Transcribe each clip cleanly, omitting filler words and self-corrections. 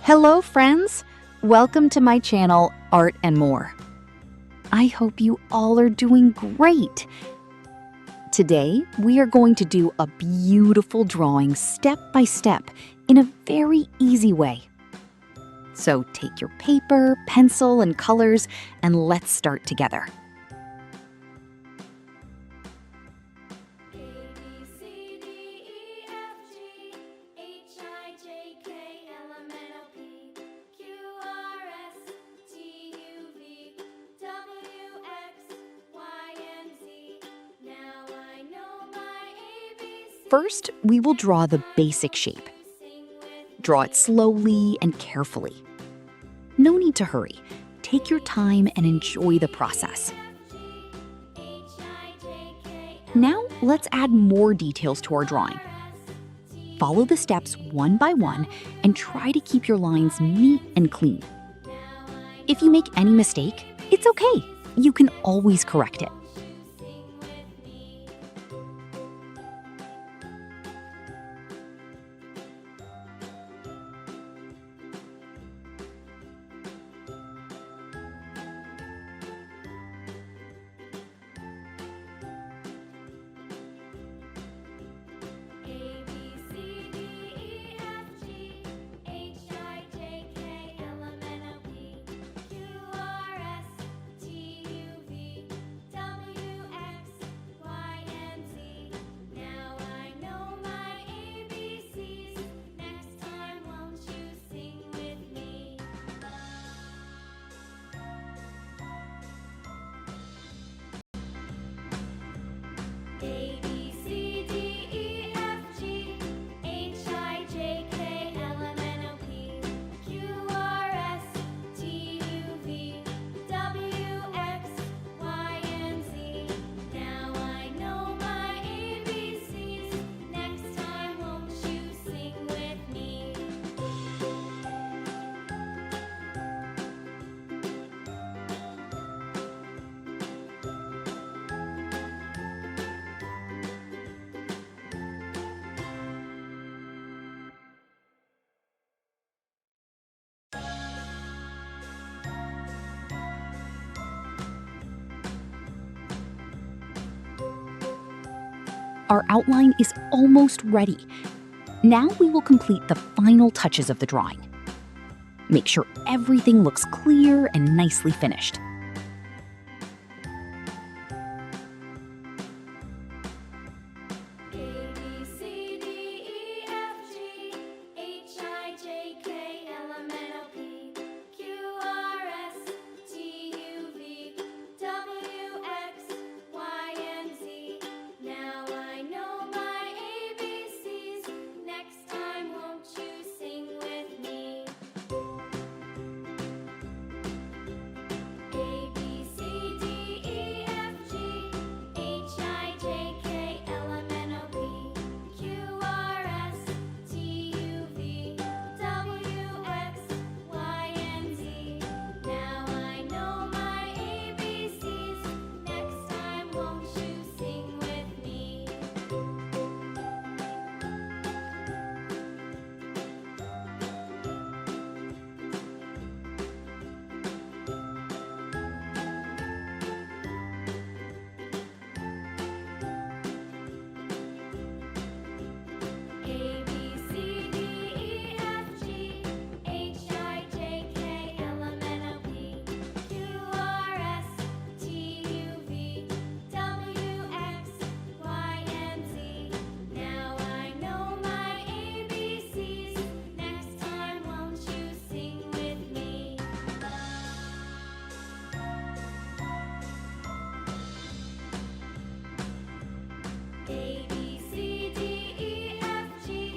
Hello, friends! Welcome to my channel, Art and More. I hope you all are doing great. Today, we are going to do a beautiful drawing step by step in a very easy way. So take your paper, pencil, and colors, and let's start together. First, we will draw the basic shape. Draw it slowly and carefully. No need to hurry. Take your time and enjoy the process. Now, let's add more details to our drawing. Follow the steps one by one and try to keep your lines neat and clean. If you make any mistake, it's okay. You can always correct it. Our outline is almost ready. Now we will complete the final touches of the drawing. Make sure everything looks clear and nicely finished.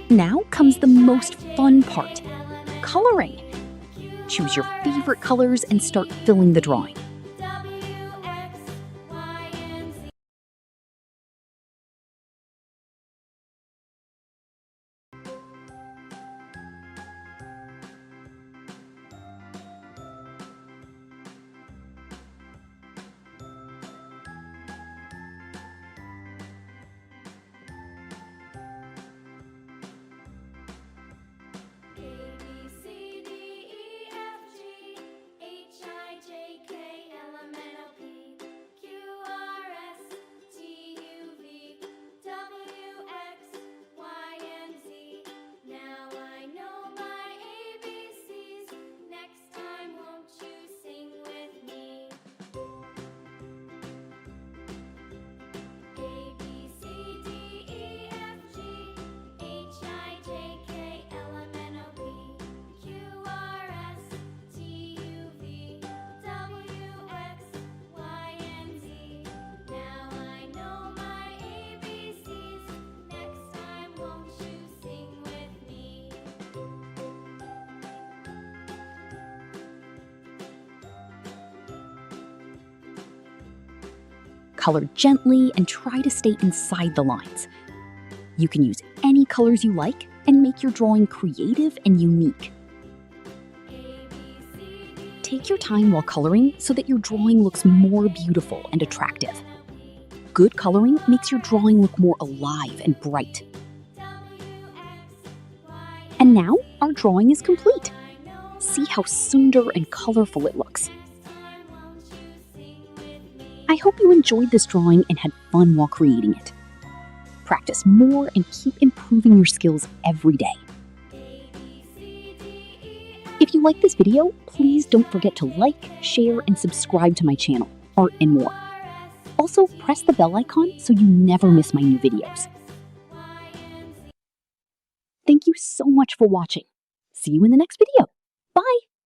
Now comes the most fun part, coloring. Choose your favorite colors and start filling the drawing. Color gently and try to stay inside the lines. You can use any colors you like and make your drawing creative and unique. Take your time while coloring so that your drawing looks more beautiful and attractive. Good coloring makes your drawing look more alive and bright. And now our drawing is complete. See how sundar and colorful it looks. I hope you enjoyed this drawing and had fun while creating it. Practice more and keep improving your skills every day. If you like this video, please don't forget to like, share, and subscribe to my channel, Art and More. Also, press the bell icon so you never miss my new videos. Thank you so much for watching. See you in the next video. Bye!